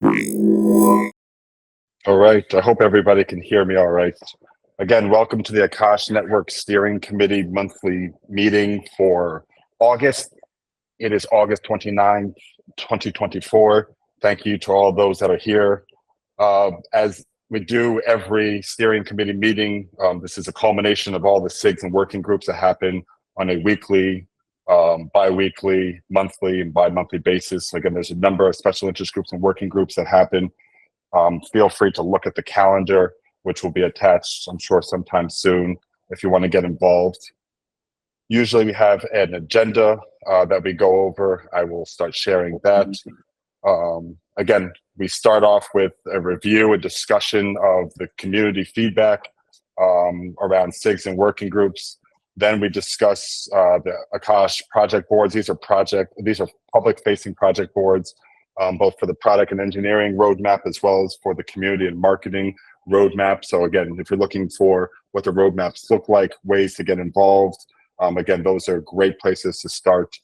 All right, I hope everybody can hear me all right. Again, welcome to the Akash Network Steering Committee monthly meeting for August. It is August 29th, 2024. Thank you to all those that are here. As we do every steering committee meeting, this is a culmination of all the SIGs and working groups that happen on a weekly, bi-weekly, monthly, and bi-monthly basis. Again, there's a number of special interest groups and working groups that happen. Feel free to look at the calendar, which will be attached, I'm sure, sometime soon if you want to get involved. Usually we have an agenda that we go over. I will start sharing that. Again, we start off with a review, a discussion of the community feedback around SIGs and working groups. Then we discuss the Akash project boards. These are public-facing project boards, both for the product and engineering roadmap as well as for the community and marketing roadmap. So again, if you're looking for what the roadmaps look like, ways to get involved, again, those are great places to start,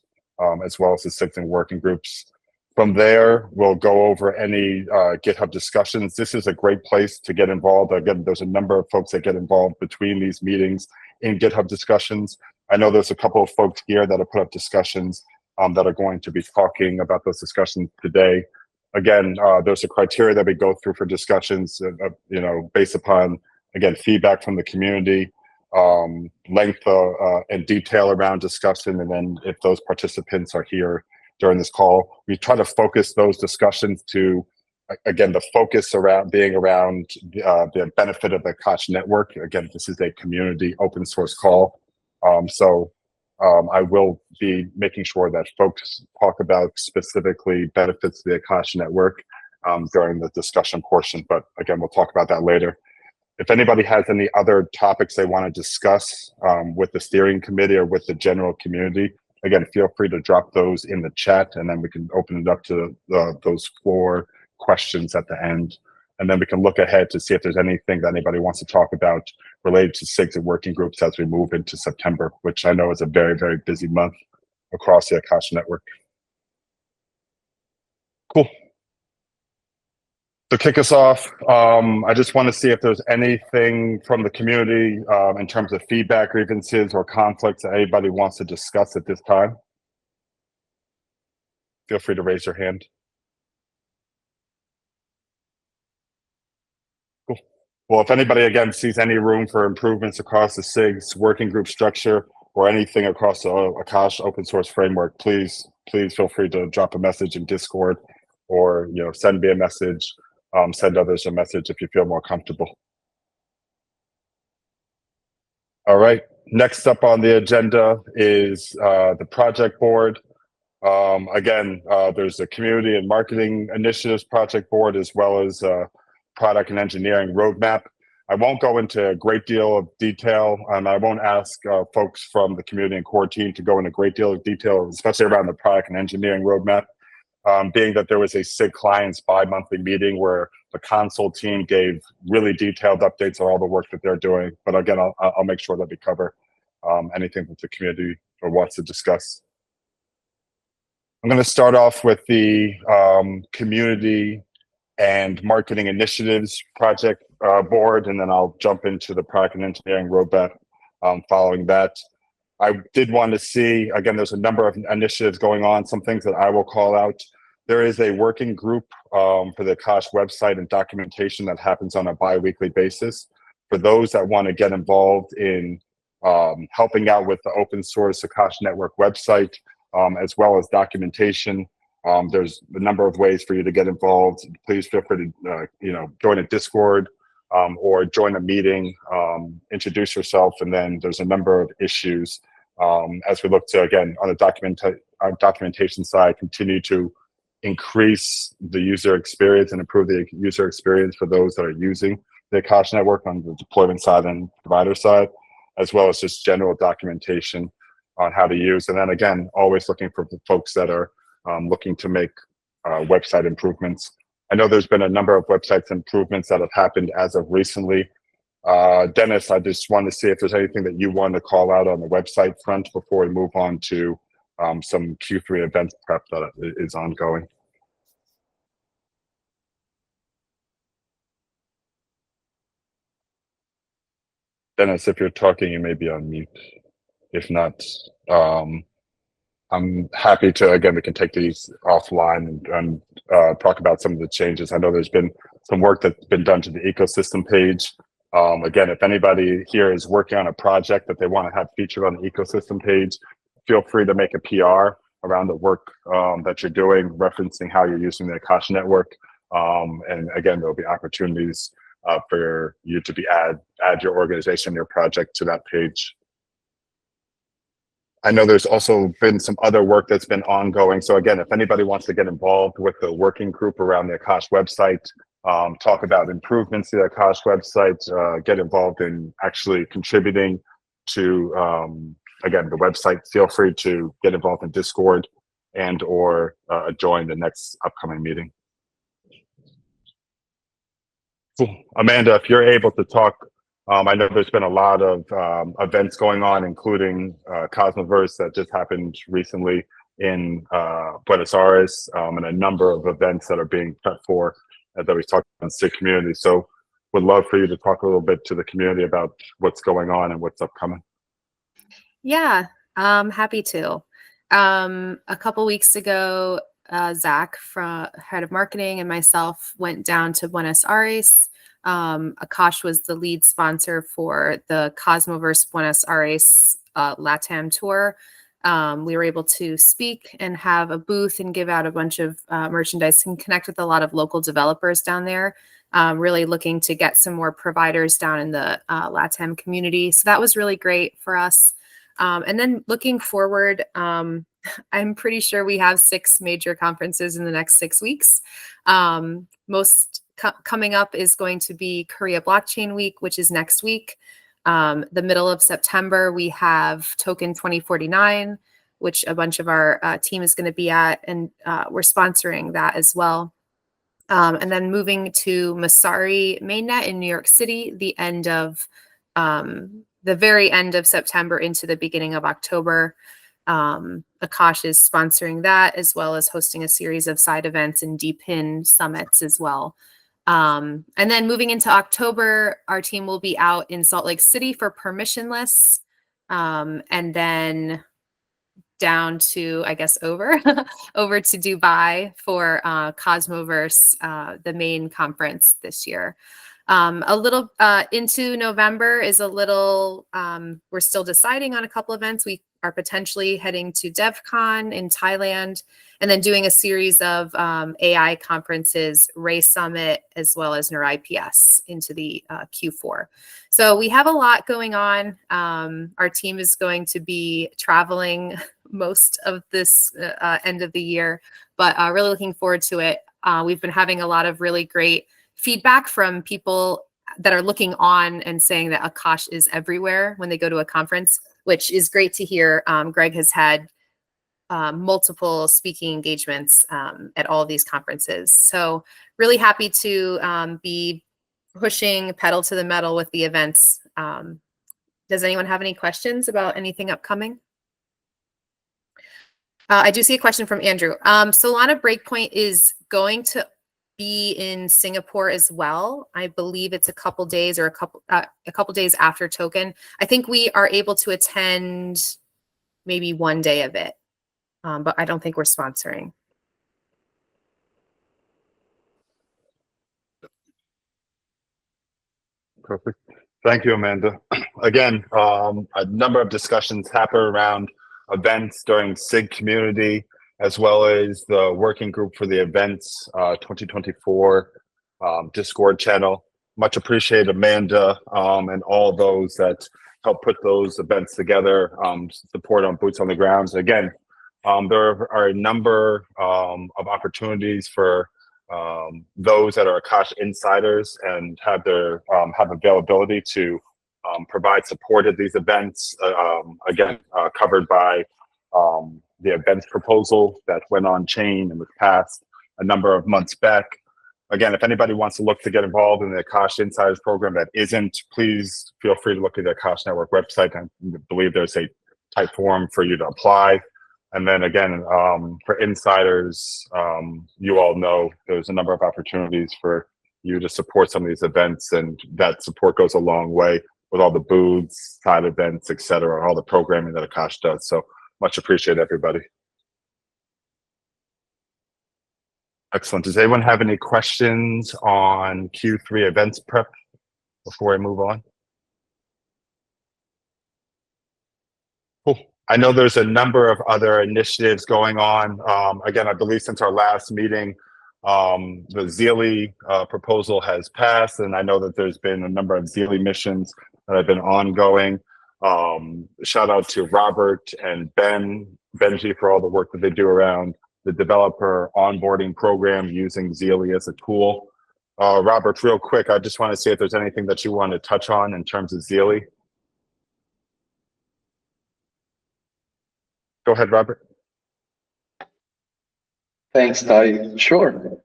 as well as the SIGs and working groups. From there, we'll go over any GitHub discussions. This is a great place to get involved. Again, there's a number of folks that get involved between these meetings in GitHub discussions. I know there's a couple of folks here that have put up discussions that are going to be talking about those discussions today. Again, there's a criteria that we go through for discussions, based upon, again, feedback from the community, length and detail around discussion, and then if those participants are here during this call, we try to focus those discussions to, again, the focus being around the benefit of the Akash network. Again, this is a community open source call. I will be making sure that folks talk about specifically benefits of the Akash network during the discussion portion, but again, we'll talk about that later. If anybody has any other topics they want to discuss with the steering committee or with the general community, again, feel free to drop those in the chat, and then we can open it up to those floor questions at the end. And then we can look ahead to see if there's anything that anybody wants to talk about related to SIGs and working groups as we move into September, which I know is a very, very busy month across the Akash network. Cool. To kick us off, I just want to see if there's anything from the community in terms of feedback, grievances, or conflicts that anybody wants to discuss at this time. Feel free to raise your hand. Cool. Well, if anybody, again, sees any room for improvements across the SIGs working group structure or anything across the Akash open source framework, please feel free to drop a message in Discord or send me a message. Send others a message if you feel more comfortable. All right, next up on the agenda is the project board. Again, there's a community and marketing initiatives project board as well as product and engineering roadmap. I won't go into a great deal of detail, and I won't ask folks from the community and core team to go into a great deal of detail, especially around the product and engineering roadmap. Being that there was a SIG clients bi-monthly meeting where the console team gave really detailed updates on all the work that they're doing. But again, I'll make sure that we cover anything that the community or wants to discuss. I'm going to start off with the community and marketing initiatives project board, and then I'll jump into the product and engineering roadmap following that. I did want to see, again, there's a number of initiatives going on, some things that I will call out. There is a working group for the Akash website and documentation that happens on a bi-weekly basis. For those that want to get involved in helping out with the open source Akash network website, as well as documentation, there's a number of ways for you to get involved. Please feel free to join a Discord or join a meeting, introduce yourself, and then there's a number of issues as we look to, again, on the documentation side, continue to increase the user experience and improve the user experience for those that are using the Akash network on the deployment side and provider side, as well as just general documentation on how to use. And then again, always looking for folks that are looking to make website improvements. I know there's been a number of website improvements that have happened as of recently. Dennis, I just wanted to see if there's anything that you want to call out on the website front before we move on to some Q3 event prep that is ongoing. Dennis, if you're talking, you may be on mute. If not, I'm happy to, again, we can take these offline and talk about some of the changes. I know there's been some work that's been done to the ecosystem page. Again, if anybody here is working on a project that they want to have featured on the ecosystem page, feel free to make a PR around the work that you're doing, referencing how you're using the Akash Network. And again, there'll be opportunities for you to add your organization, your project to that page. I know there's also been some other work that's been ongoing. So again, if anybody wants to get involved with the working group around the Akash website, talk about improvements to the Akash website, get involved in actually contributing to, again, the website, feel free to get involved in Discord and or join the next upcoming meeting. Cool. Amanda, if you're able to talk, I know there's been a lot of events going on, including Cosmoverse that just happened recently in Buenos Aires, and a number of events that are being prepped for that we talked about in SIG community. So would love for you to talk a little bit to the community about what's going on and what's upcoming. Yeah, happy to. A couple weeks ago, Zach, head of marketing, and myself went down to Buenos Aires. Akash was the lead sponsor for the Cosmoverse Buenos Aires LATAM tour. We were able to speak and have a booth and give out a bunch of merchandise and connect with a lot of local developers down there, really looking to get some more providers down in the LATAM community. So that was really great for us. And then looking forward, I'm pretty sure we have 6 major conferences in the next 6 weeks. Coming up is going to be Korea Blockchain Week, which is next week. The middle of September, we have Token 2049, which a bunch of our team is going to be at, and we're sponsoring that as well. And then moving to Masari Mainnet in New York City, the very end of September into the beginning of October. Akash is sponsoring that, as well as hosting a series of side events and DPIN summits as well. And then moving into October, our team will be out in Salt Lake City for permissionless, and then down to, I guess, over to Dubai for Cosmoverse, the main conference this year. A little into November is a little, we're still deciding on a couple events. We are potentially heading to DevCon in Thailand, and then doing a series of AI conferences, Ray Summit, as well as NeurIPS into the Q4. So we have a lot going on. Our team is going to be traveling most of this end of the year, but really looking forward to it. We've been having a lot of really great feedback from people that are looking on and saying that Akash is everywhere when they go to a conference, which is great to hear. Greg has had multiple speaking engagements at all of these conferences. So really happy to be pushing pedal to the metal with the events. Does anyone have any questions about anything upcoming? I do see a question from Andrew. Solana Breakpoint is going to be in Singapore as well. I believe it's a couple days or a couple days after Token. I think we are able to attend maybe one day of it, but I don't think we're sponsoring. Perfect. Thank you, Amanda. Again, a number of discussions happen around events during SIG community, as well as the working group for the events 2024 Discord channel. Much appreciated, Amanda, and all those that help put those events together, support on boots on the ground. Again, there are a number of opportunities for those that are Akash insiders and have availability to provide support at these events. Again, covered by the events proposal that went on chain and was passed a number of months back. Again, if anybody wants to look to get involved in the Akash Insiders program that isn't, please feel free to look at the Akash Network website. I believe there's a type form for you to apply. And then again, for insiders, you all know there's a number of opportunities for you to support some of these events, and that support goes a long way. with all the booths, side events, etc., all the programming that Akash does. So much appreciate everybody. Excellent. Does anyone have any questions on Q3 events prep before I move on? Cool. I know there's a number of other initiatives going on. Again, I believe since our last meeting, the Zealy proposal has passed, and I know that there's been a number of Zealy missions that have been ongoing. Shout out to Robert and Benji for all the work that they do around the developer onboarding program using Zealy as a tool. Robert, real quick, I just want to see if there's anything that you want to touch on in terms of Zealy. Go ahead, Robert. Thanks, Ty. Sure.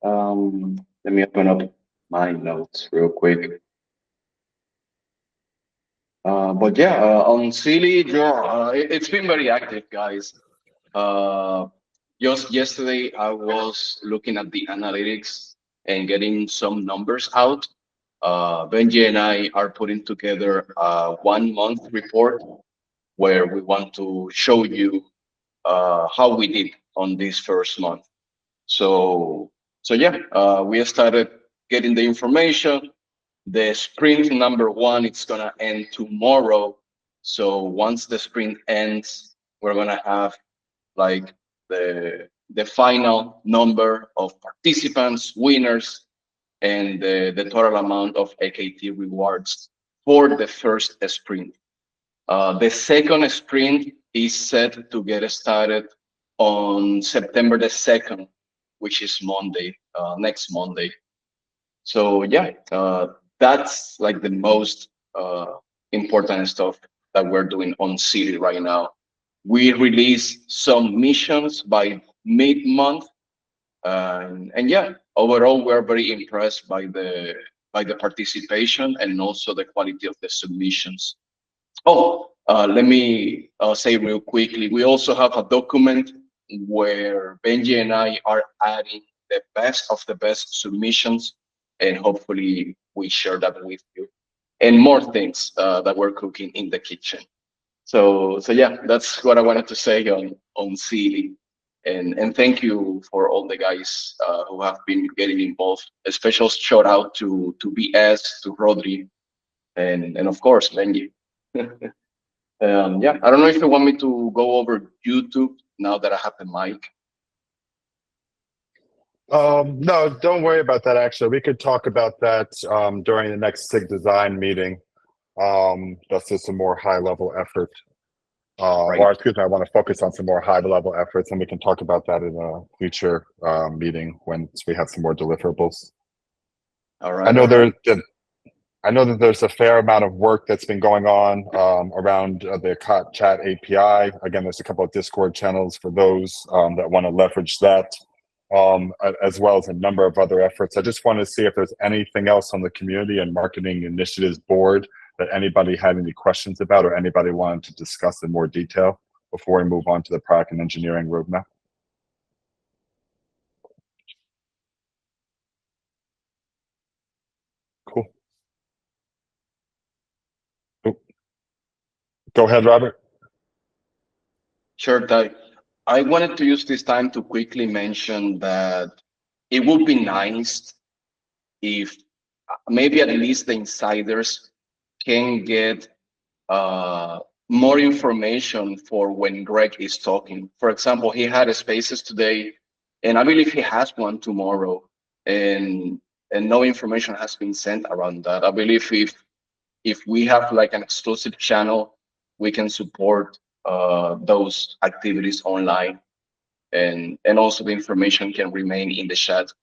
Let me open up my notes real quick. But yeah, on Silly, it's been very active, guys. Just yesterday, I was looking at the analytics and getting some numbers out. Benji and I are putting together a 1 month report where we want to show you how we did on this first month. So yeah, we started getting the information. The sprint number 1, it's gonna end tomorrow. So once the sprint ends, we're gonna have like the final number of participants, winners, and the total amount of AKT rewards for the first sprint. The second sprint is set to get started on September the 2nd, which is Monday, next Monday. So yeah, that's like the most important stuff that we're doing on City right now. We release some missions by mid-month, and yeah, overall we're very impressed by the participation and also the quality of the submissions. Oh, let me say real quickly, we also have a document where Benji and I are adding the best of the best submissions, and hopefully we share that with you, and more things that we're cooking in the kitchen. So yeah, that's what I wanted to say on Sealy, and thank you for all the guys who have been getting involved. A special shout out to BS, to Rodri, and of course Benji. Yeah, I don't know if you want me to go over YouTube now that I have the mic. No, don't worry about that. Actually, we could talk about that during the next SIG design meeting. That's just a more high-level effort. Right. Or excuse me, I want to focus on some more high-level efforts, and we can talk about that in a future meeting once we have some more deliverables. All right. I know that there's a fair amount of work that's been going on around the chat API. Again, there's a couple of Discord channels for those that want to leverage that, as well as a number of other efforts. I just want to see if there's anything else on the community and marketing initiatives board that anybody had any questions about or anybody wanted to discuss in more detail before we move on to the product and engineering roadmap. Cool. Go ahead, Robert. Sure, Ty. I wanted to use this time to quickly mention that it would be nice if maybe at least the insiders can get more information for when Greg is talking. For example, he had a spaces today, and I believe he has one tomorrow, and no information has been sent around that. I believe if we have like an exclusive channel, we can support those activities online, and also the information can remain in the chat.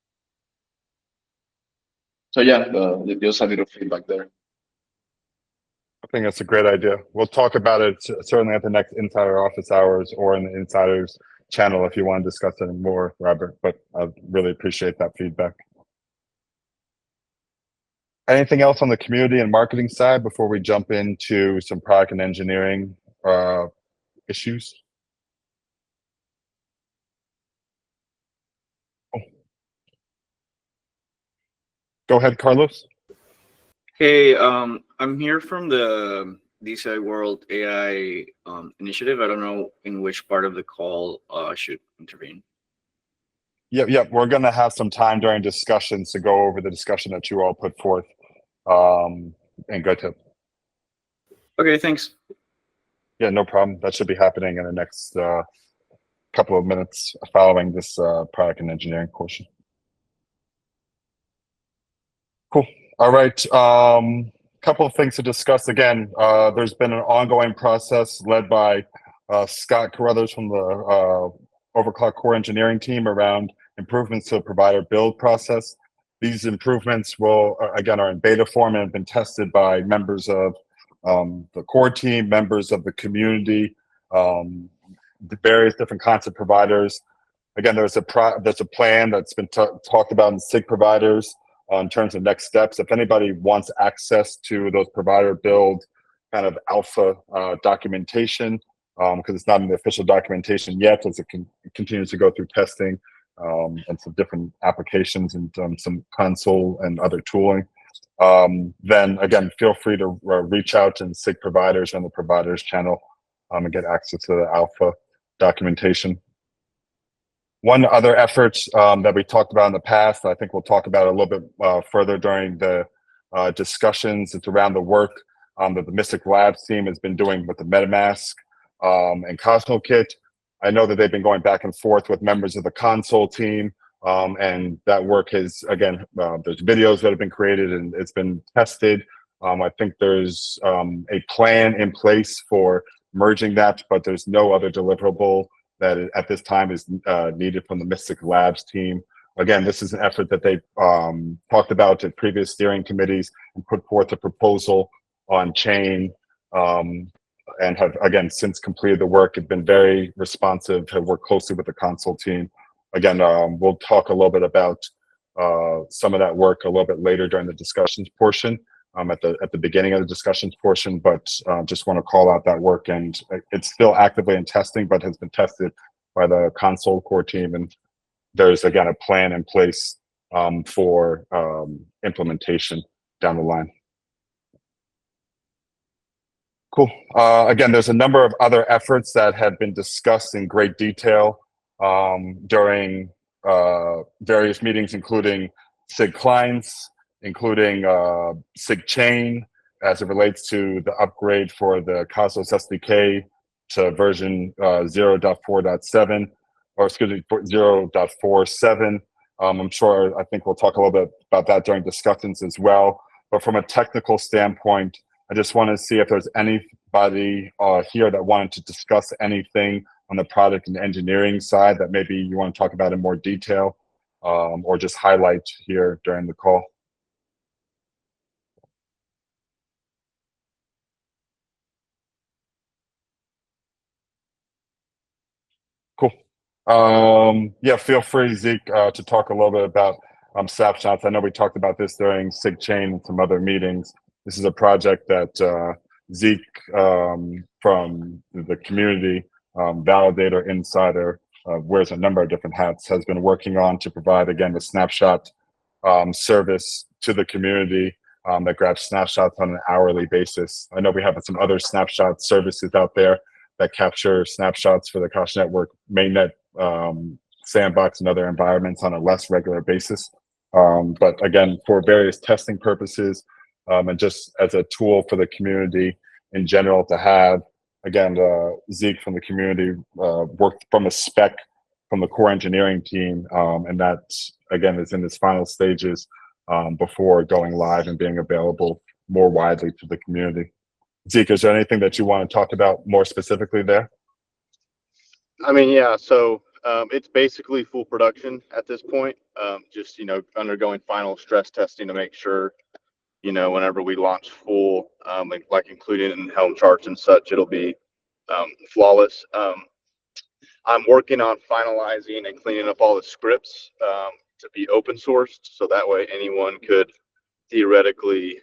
So yeah, just a little feedback there. I think that's a great idea. We'll talk about it certainly at the next Insider Office Hours or in the Insiders channel if you want to discuss it more, Robert, but I really appreciate that feedback. Anything else on the community and marketing side before we jump into some product and engineering issues? Oh. Go ahead, Carlos. Hey, I'm here from the DCI World AI initiative. I don't know in which part of the call I should intervene. Yep. We're going to have some time during discussions to go over the discussion that you all put forth. And go to. Okay, thanks. Yeah, no problem. That should be happening in the next couple of minutes following this product and engineering portion. Cool. All right. Couple of things to discuss. Again, there's been an ongoing process led by Scott Carruthers from the Overclock Core Engineering team around improvements to the provider build process. These improvements will, again, are in beta form and have been tested by members of the core team, members of the community, the various different kinds of providers. Again, there's a plan that's been talked about in SIG providers in terms of next steps. If anybody wants access to those provider build kind of alpha documentation, because it's not in the official documentation yet, as it continues to go through testing and some different applications and some console and other tooling, then again, feel free to reach out to SIG providers on the providers channel and get access to the alpha documentation. One other effort that we talked about in the past, I think we'll talk about a little bit further during the discussions. It's around the work that the Mystic Labs team has been doing with the MetaMask and Cosmo Kit. I know that they've been going back and forth with members of the console team, and that work has, again, there's videos that have been created and it's been tested. I think there's a plan in place for merging that, but there's no other deliverable that at this time is needed from the Mystic Labs team. Again, this is an effort that they talked about at previous steering committees and put forth a proposal on chain, and have, again, since completed the work, have been very responsive, have worked closely with the console team. Again, we'll talk a little bit about some of that work a little bit later during the discussions portion, at the beginning of the discussions portion, but just want to call out that work, and it's still actively in testing, but has been tested by the console core team, and there's, again, a plan in place for implementation down the line. Cool. Again, there's a number of other efforts that have been discussed in great detail during various meetings, including SIG clients, including SIG chain, as it relates to the upgrade for the Cosmos SDK to version 0.4.7, or excuse me, 0.47. I think we'll talk a little bit about that during discussions as well. But from a technical standpoint, I just want to see if there's anybody here that wanted to discuss anything on the product and engineering side that maybe you want to talk about in more detail, or just highlight here during the call. Cool. Yeah, feel free, Zeke, to talk a little bit about snapshots. I know we talked about this during SIG chain and some other meetings. This is a project that Zeke from the community validator insider, wears a number of different hats, has been working on to provide, again, the snapshot service to the community that grabs snapshots on an hourly basis. I know we have some other snapshot services out there that capture snapshots for the Akash Network mainnet, sandbox, and other environments on a less regular basis. But again, for various testing purposes, and just as a tool for the community in general to have, again, Zeke from the community worked from a spec from the core engineering team, and that, again, is in its final stages before going live and being available more widely to the community. Zeke, is there anything that you want to talk about more specifically there? I mean, yeah, so it's basically full production at this point, just, undergoing final stress testing to make sure, whenever we launch full, like including in Helm charts and such, it'll be flawless. I'm working on finalizing and cleaning up all the scripts to be open sourced, so that way anyone could theoretically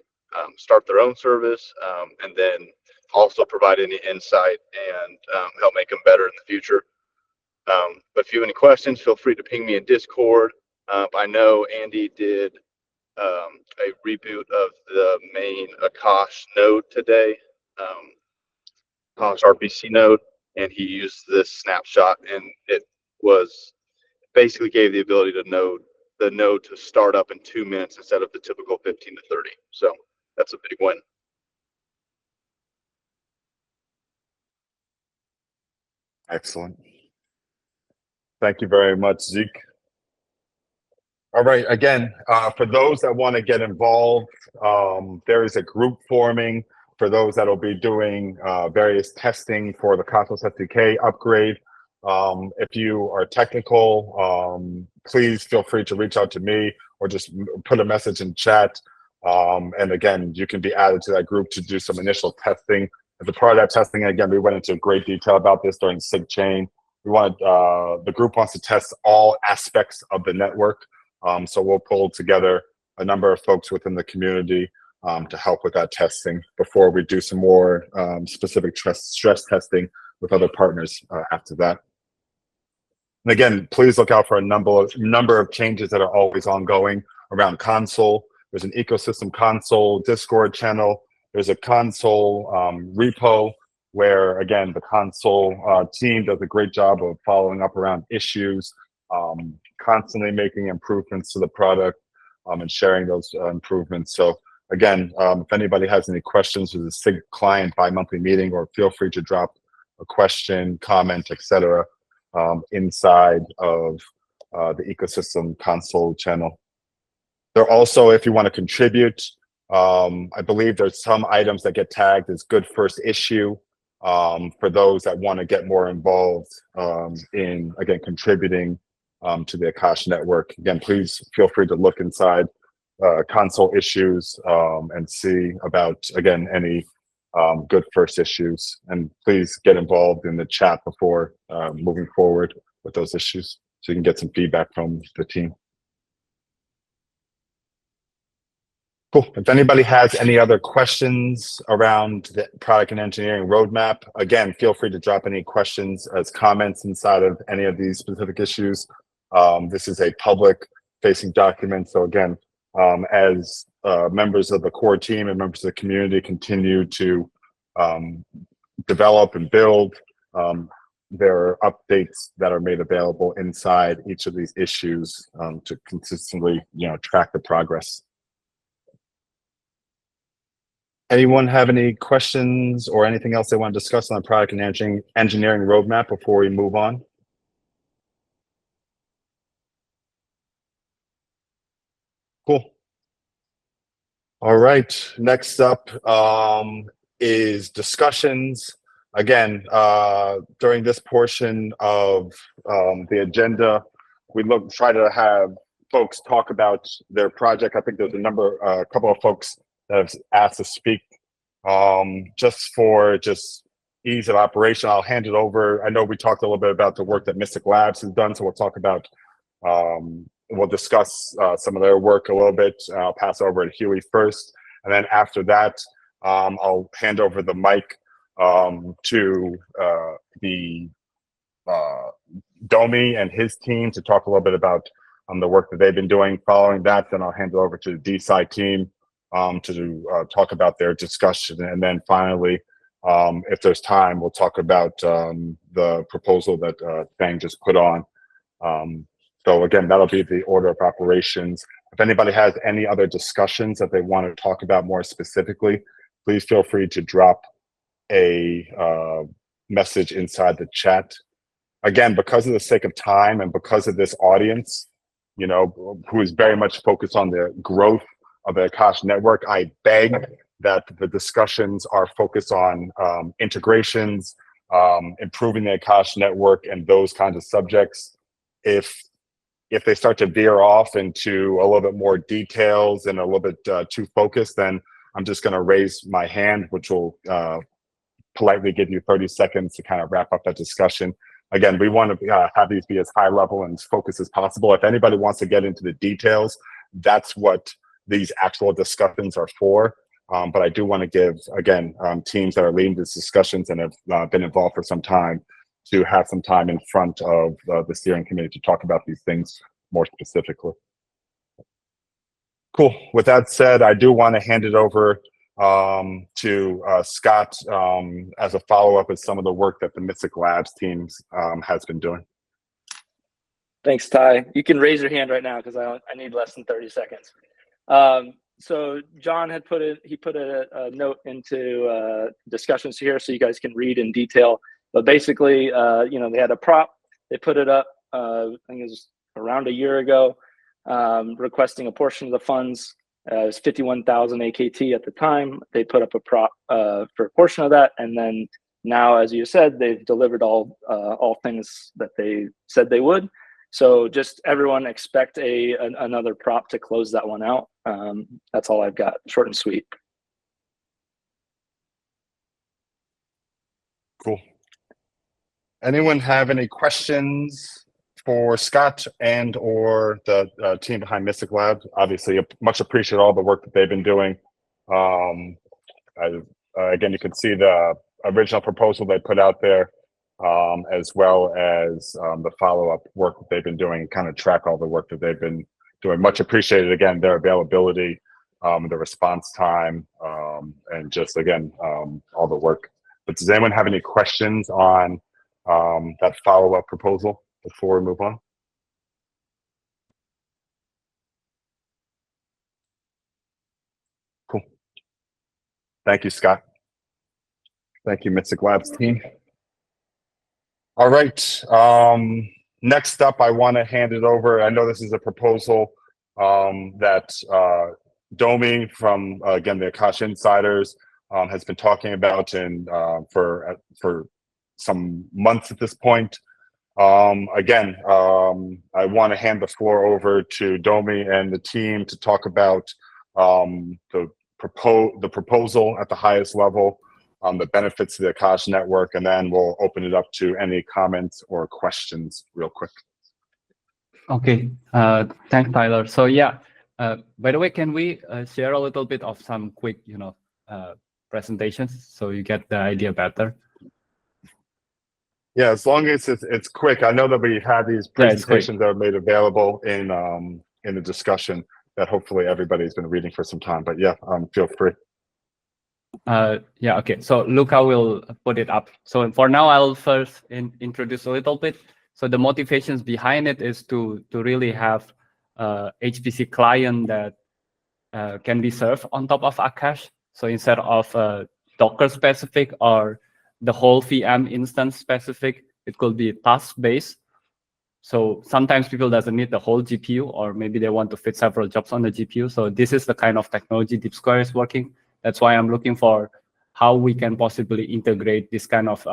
start their own service, and then also provide any insight and help make them better in the future. But if you have any questions, feel free to ping me in Discord. I know Andy did a reboot of the main Akash node today, Akash RPC node, and he used this snapshot, and it was basically gave the ability to the node to start up in 2 minutes instead of the typical 15 to 30. So that's a big win. Excellent. Thank you very much, Zeke. All right, again, for those that want to get involved, there is a group forming for those that will be doing various testing for the Cosmos SDK upgrade. If you are technical, please feel free to reach out to me or just put a message in chat. And again, you can be added to that group to do some initial testing. As a part of that testing, again, we went into great detail about this during SigChain. We wanted, the group wants to test all aspects of the network. So we'll pull together a number of folks within the community to help with that testing before we do some more specific stress testing with other partners after that. And again, please look out for a number of changes that are always ongoing around console. There's an ecosystem console Discord channel. There's a console repo where, again, the console team does a great job of following up around issues, constantly making improvements to the product and sharing those improvements. So again, if anybody has any questions with the SIG client bi-monthly meeting, or feel free to drop a question, comment, etc. Inside of the ecosystem console channel. There also, if you want to contribute, I believe there's some items that get tagged as good first issue for those that want to get more involved in, again, contributing to the Akash network. Again, please feel free to look inside console issues and see about, again, any good first issues. And please get involved in the chat before moving forward with those issues so you can get some feedback from the team. Cool. If anybody has any other questions around the product and engineering roadmap, again, feel free to drop any questions as comments inside of any of these specific issues. This is a public facing document. So again, as members of the core team and members of the community continue to develop and build, there are updates that are made available inside each of these issues to consistently, track the progress. Anyone have any questions or anything else they want to discuss on the product and engineering roadmap before we move on? Cool. All right, next up is discussions. Again, during this portion of the agenda, we try to have folks talk about their project. I think there's a couple of folks that have asked to speak. Just for ease of operation, I'll hand it over. I know we talked a little bit about the work that Mystic Labs has done, so we'll talk about, we'll discuss some of their work a little bit. I'll pass over to Huey first, and then after that, I'll hand over the mic to the Domi and his team to talk a little bit about the work that they've been doing. Following that, then I'll hand it over to the DeSci team to talk about their discussion. And then finally, if there's time, we'll talk about the proposal that Fang just put on. So again, that'll be the order of operations. If anybody has any other discussions that they want to talk about more specifically, please feel free to drop a message inside the chat. Again, because of the sake of time and because of this audience, who is very much focused on the growth of the Akash network, I beg that the discussions are focused on integrations, improving the Akash network, and those kinds of subjects. If they start to veer off into a little bit more details and a little bit too focused, then I'm just going to raise my hand, which will politely give you 30 seconds to kind of wrap up that discussion. Again, we want to have these be as high level and focused as possible. If anybody wants to get into the details, that's what these actual discussions are for. But I do want to give, again, teams that are leading these discussions and have been involved for some time to have some time in front of the steering committee to talk about these things more specifically. Cool. With that said, I do want to hand it over to Scott as a follow-up with some of the work that the Mystic Labs teams has been doing. Thanks, Ty. You can raise your hand right now because I need less than 30 seconds. So John had put a note into discussions here so you guys can read in detail. But basically, they had a prop. They put it up, I think it was around a year ago, requesting a portion of the funds. It was 51,000 AKT at the time. They put up a prop for a portion of that. And then now, as you said, they've delivered all things that they said they would. So just everyone expect another prop to close that one out. That's all I've got, short and sweet. Cool. Anyone have any questions for Scott and or the team behind Mystic Labs? Obviously, much appreciate all the work that they've been doing. Again, you can see the original proposal they put out there, as well as the follow-up work that they've been doing, kind of track all the work that they've been doing. Much appreciated, again, their availability, the response time, and just, again, all the work. But does anyone have any questions on that follow-up proposal before we move on? Cool. Thank you, Scott. Thank you, Mystic Labs team. All right. Next up, I want to hand it over. I know this is a proposal that Domi from, again, the Akash Insiders has been talking about for some months at this point. Again, I want to hand the floor over to Domi and the team to talk about the proposal at the highest level, the benefits to the Akash Network, and then we'll open it up to any comments or questions real quick. Okay, thanks, Tyler. So yeah, by the way, can we share a little bit of some quick, presentations so you get the idea better? Yeah, as long as it's quick. I know that we had these presentations that are made available in the discussion that hopefully everybody's been reading for some time. But yeah, feel free. Yeah, okay. So Luca will put it up. So for now, I'll first introduce a little bit. So the motivations behind it is to really have HPC client that can be served on top of Akash. So instead of Docker specific or the whole VM instance specific, it could be task-based. So sometimes people doesn't need the whole GPU, or maybe they want to fit several jobs on the GPU. So this is the kind of technology DeepSquare is working. That's why I'm looking for how we can possibly integrate this kind of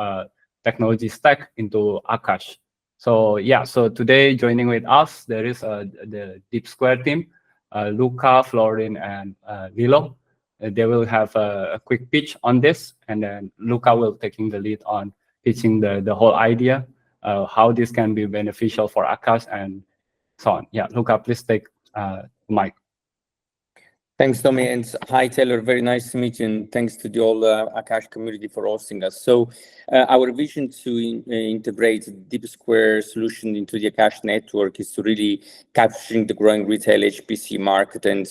technology stack into Akash. So yeah, so today joining with us, there is the DeepSquare team, Luca, Florin, and Lilo. They will have a quick pitch on this, and then Luca will taking the lead on pitching the whole idea, how this can be beneficial for Akash and so on. Yeah, Luca, please take the mic. Thanks, Tommy, and hi, Taylor. Very nice to meet you, and thanks to the whole Akash community for hosting us. So our vision to integrate DeepSquare solution into the Akash network is to really capturing the growing retail HPC market and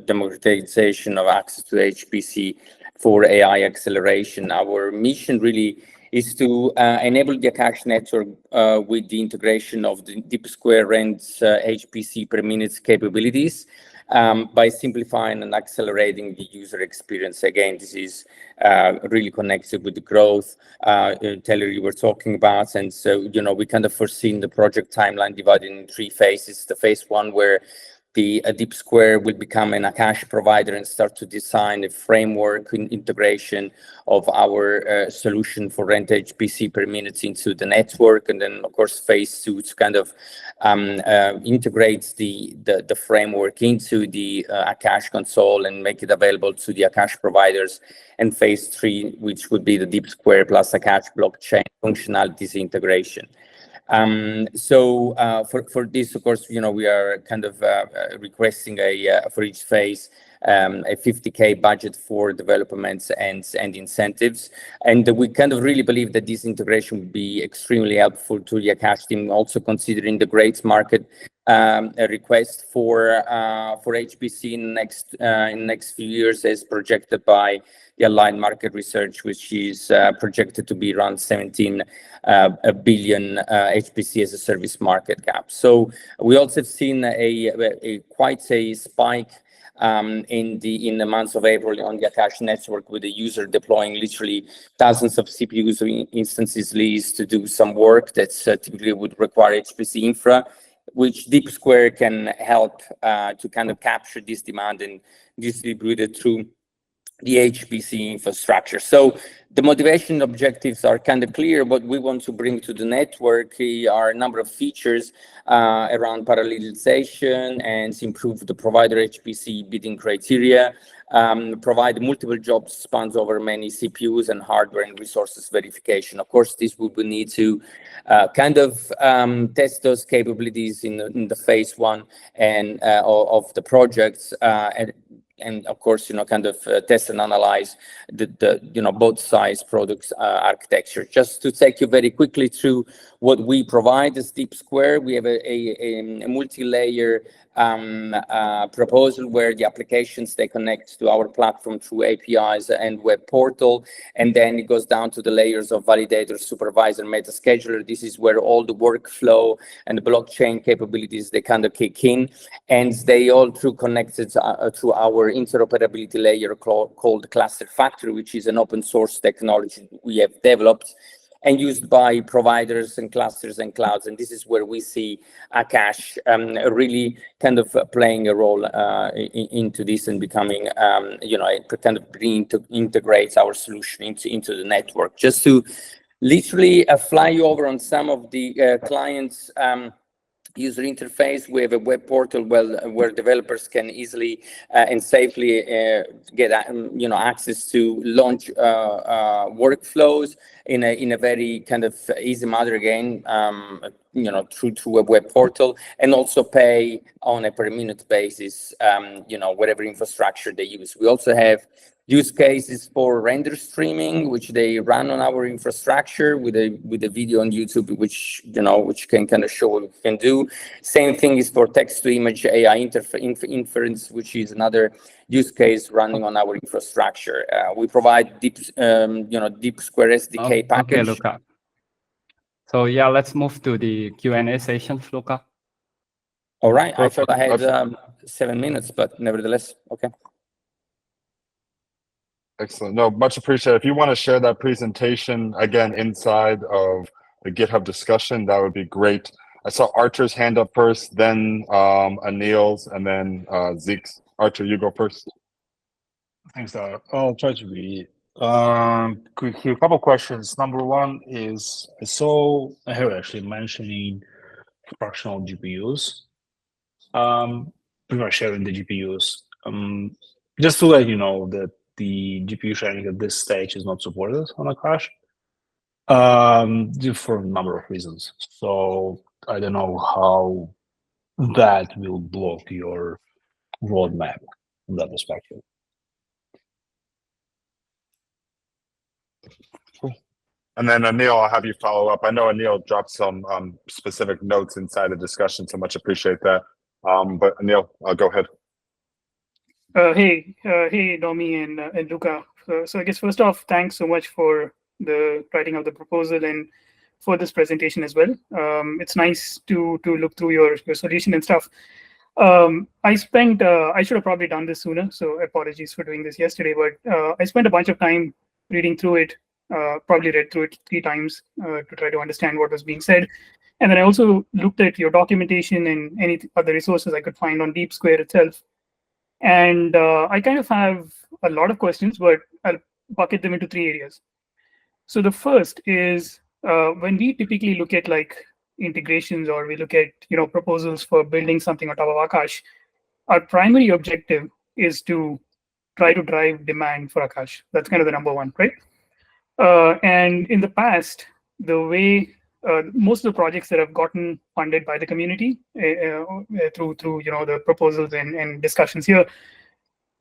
democratization of access to HPC for AI acceleration. Our mission really is to enable the Akash network with the integration of the DeepSquare and HPC per minute capabilities. By simplifying and accelerating the user experience. Again, this is really connected with the growth Taylor you were talking about. And so, we kind of foreseen the project timeline divided in 3 phases. The phase 1 where the DeepSquare will become an Akash provider and start to design a framework and integration of our solution for rent HPC per minute into the network. And then, of course, phase 2 to kind of integrates the framework into the Akash console and make it available to the Akash providers. And phase 3, which would be the DeepSquare plus Akash blockchain functionalities integration. For this, of course, we are kind of requesting for each phase a 50K budget for developments and incentives. And we kind of really believe that this integration would be extremely helpful to the Akash team, also considering the great market a request for HPC in next few years, as projected by the Aligned Market Research, which is projected to be around 17 billion HPC as a service market cap. So we also have seen quite a spike in the months of April on the Akash network, with the user deploying literally thousands of CPUs instances leased to do some work that typically would require HPC infra, which DeepSquare can help to kind of capture this demand and distribute it through the HPC infrastructure. So the motivation objectives are kind of clear. What we want to bring to the network are a number of features around parallelization and improve the provider HPC bidding criteria, provide multiple job spans over many CPUs, and hardware and resources verification. Of course, this we will need to kind of test those capabilities in the phase 1 and of the projects, and of course, kind of test and analyze the both sides products architecture. Just to take you very quickly through what we provide as DeepSquare, we have a multi-layer proposal where the applications, they connect to our platform through APIs and web portal, and then it goes down to the layers of validator, supervisor, meta scheduler. This is where all the workflow and the blockchain capabilities, they kind of kick in, and they all connected through our interoperability layer called Cluster Factory, which is an open source technology we have developed and used by providers and clusters and clouds. And this is where we see Akash really kind of playing a role into this and becoming, kind of integrates our solution into the network. Just to literally fly you over on some of the clients' user interface, we have a web portal where developers can easily and safely get access to launch workflows in a very kind of easy manner, again, through a web portal, and also pay on a per minute basis, whatever infrastructure they use. We also have use cases for render streaming, which they run on our infrastructure with a video on YouTube, which can kind of show what we can do. Same thing is for text to image AI inference, which is another use case running on our infrastructure. We provide DeepSquare SDK package. Okay, Luca. So yeah, let's move to the Q&A sessions, Luca. All right. I thought I had 7 minutes, but nevertheless, okay. Excellent. No, much appreciated. If you want to share that presentation again inside of the GitHub discussion, that would be great. I saw Archer's hand up first, then Anil's, and then Zeke's. Archer, you go first. Thanks, Dara. I'll try to be quick here. A couple questions. Number one is, I saw Harry actually mentioning fractional GPUs. Pretty much sharing the GPUs. Just to let you know that the GPU sharing at this stage is not supported on Akash for a number of reasons. So I don't know how that will block your roadmap from that perspective. And then Anil, I'll have you follow up. I know Anil dropped some specific notes inside the discussion, so much appreciate that. But Anil, go ahead. Hey, Domi and Luca. So I guess first off, thanks so much for the writing of the proposal and for this presentation as well. It's nice to look through your solution and stuff. I should have probably done this sooner, so apologies for doing this yesterday, but I spent a bunch of time reading through it, probably read through it 3 times to try to understand what was being said. And then I also looked at your documentation and any other resources I could find on DeepSquare itself. And I kind of have a lot of questions, but I'll bucket them into 3 areas. So the first is when we typically look at like integrations, or we look at proposals for building something on top of Akash, our primary objective is to try to drive demand for Akash. That's kind of the number one, right? And in the past, the way most of the projects that have gotten funded by the community through the proposals and discussions here,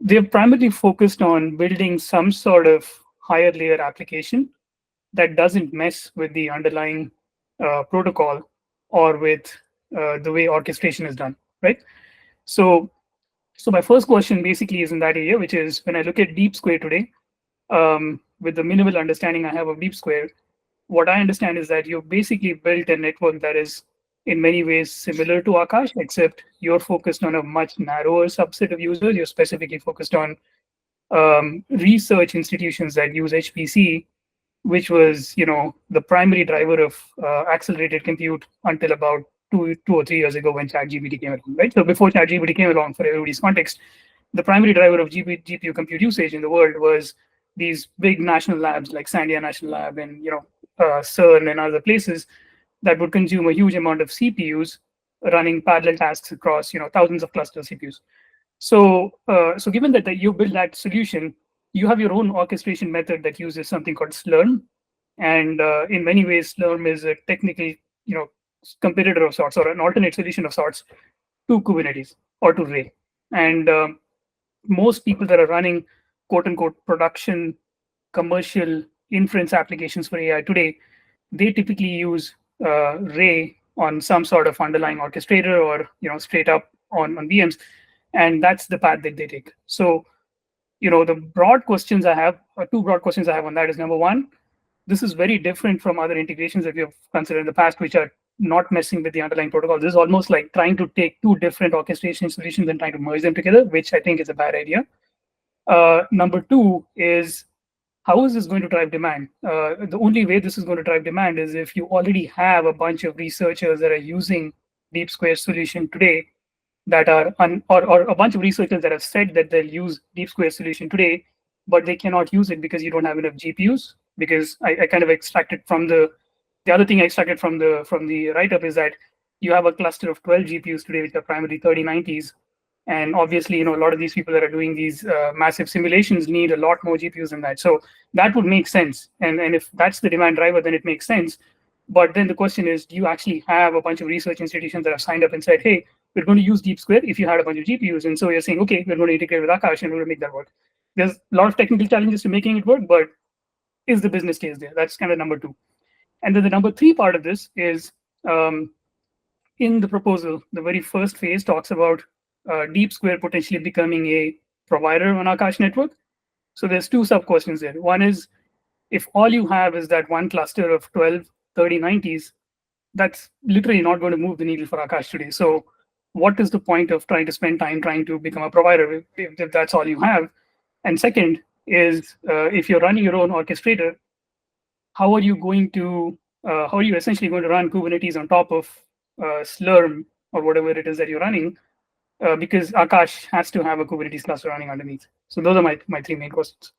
they're primarily focused on building some sort of higher layer application that doesn't mess with the underlying protocol or with the way orchestration is done, right? So my first question basically is in that area, which is when I look at Deep Square today, with the minimal understanding I have of Deep Square, what I understand is that you've basically built a network that is in many ways similar to Akash, except you're focused on a much narrower subset of users. You're specifically focused on research institutions that use HPC, which was, the primary driver of accelerated compute until about two or 3 years ago when ChatGPT came along, right? So before ChatGPT came along, for everybody's context, the primary driver of GPU compute usage in the world was these big national labs like Sandia National Lab and CERN and other places that would consume a huge amount of CPUs running parallel tasks across thousands of cluster CPUs. So given that you build that solution, you have your own orchestration method that uses something called Slurm, and in many ways, Slurm is a technical competitor of sorts or an alternate solution of sorts to Kubernetes or to Ray. And most people that are running quote unquote production commercial inference applications for AI today, they typically use Ray on some sort of underlying orchestrator or straight up on VMs, and that's the path that they take. So the broad questions I have, or two broad questions I have on that is, number one, this is very different from other integrations that we have considered in the past, which are not messing with the underlying protocol. This is almost like trying to take two different orchestration solutions and trying to merge them together, which I think is a bad idea. Number two is, how is this going to drive demand? The only way this is going to drive demand is if you already have a bunch of researchers that are using Deep Square solution today, that are or a bunch of researchers that have said that they'll use Deep Square solution today, but they cannot use it because you don't have enough GPUs. Because I kind of extracted from the other thing I extracted from the write-up is that you have a cluster of 12 GPUs today, which are primarily 3090s. And obviously, a lot of these people that are doing these massive simulations need a lot more GPUs than that. So that would make sense. And if that's the demand driver, then it makes sense. But then the question is, do you actually have a bunch of research institutions that have signed up and said, hey, we're going to use Deep Square if you had a bunch of GPUs? And so you're saying, okay, we're going to integrate with Akash and we're going to make that work. There's a lot of technical challenges to making it work, but is the business case there? That's kind of number two. And then the number three part of this is, in the proposal, the very first phase talks about Deep Square potentially becoming a provider on Akash Network. So there's two sub-questions there. One is, if all you have is that one cluster of 12 3090s, that's literally not going to move the needle for Akash today. So what is the point of trying to spend time trying to become a provider if that's all you have? And second is, if you're running your own orchestrator, how are you essentially going to run Kubernetes on top of Slurm or whatever it is that you're running? Because Akash has to have a Kubernetes cluster running underneath. So those are my three main questions.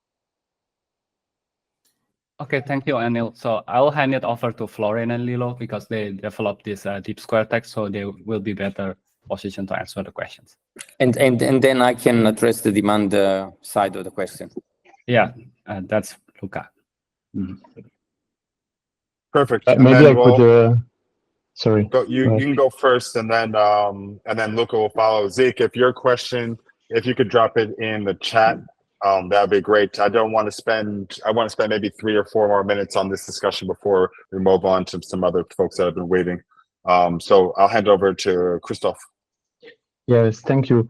Okay, thank you, Anil. So I'll hand it over to Florian and Lilo because they developed this Deep Square text, so they will be better positioned to answer the questions. And then I can address the demand side of the question. Yeah, that's Luca. Perfect. Maybe I could. Sorry. You can go first, and then Luca will follow. Zeke, if your question, if you could drop it in the chat, that'd be great. I want to spend maybe 3 or 4 more minutes on this discussion before we move on to some other folks that have been waiting. So I'll hand over to Christoph. Yes, thank you.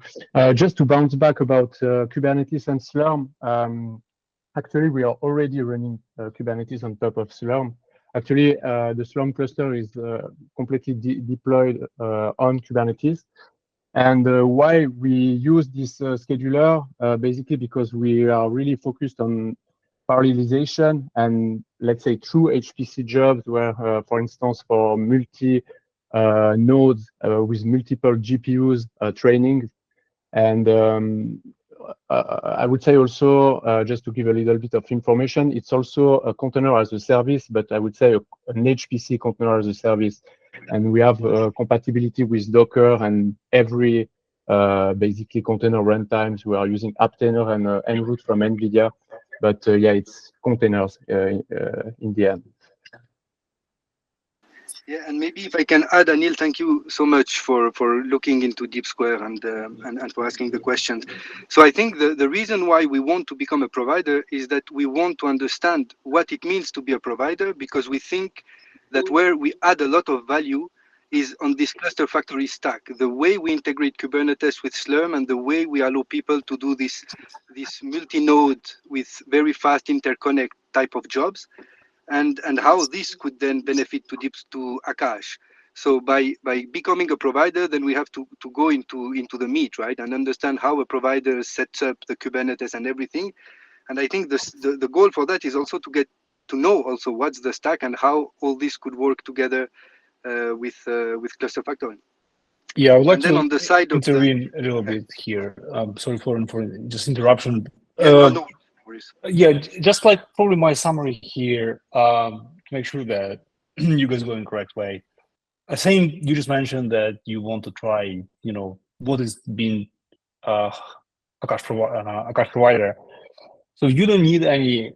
Just to bounce back about Kubernetes and Slurm. Actually, we are already running Kubernetes on top of Slurm. Actually, the Slurm cluster is completely deployed on Kubernetes. And why we use this scheduler, basically because we are really focused on parallelization and, let's say, true HPC jobs where, for instance, for multi nodes with multiple GPUs training. And I would say also, just to give a little bit of information, it's also a container as a service, but I would say an HPC container as a service. And we have compatibility with Docker and every basically container runtimes. We are using Aptainer and Enroute from NVIDIA. But yeah, it's containers in the end. Yeah, and maybe if I can add, Anil, thank you so much for looking into Deep Square and for asking the questions. So I think the reason why we want to become a provider is that we want to understand what it means to be a provider, because we think that where we add a lot of value is on this cluster factory stack. The way we integrate Kubernetes with Slurm and the way we allow people to do this multi-node with very fast interconnect type of jobs, and how this could then benefit to Akash. So by becoming a provider, then we have to go into the meat, right, and understand how a provider sets up the Kubernetes and everything. And I think the goal for that is also to get to know also what's the stack and how all this could work together with Cluster Factory. Yeah, I would like And then to on the side of intervene a little bit here. Sorry for just interruption. no worries. Yeah, just like probably my summary here, to make sure that you guys go in the correct way. I think you just mentioned that you want to try, what is being Akash provider. So you don't need any,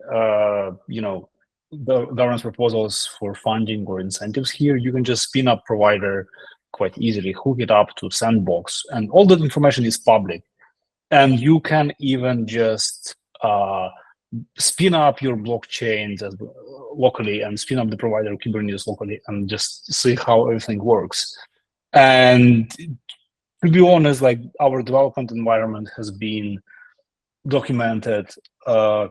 the governance proposals for funding or incentives here. You can just spin up provider quite easily, hook it up to Sandbox, and all that information is public. And you can even just spin up your blockchains locally and spin up the provider Kubernetes locally and just see how everything works. And to be honest, like our development environment has been documented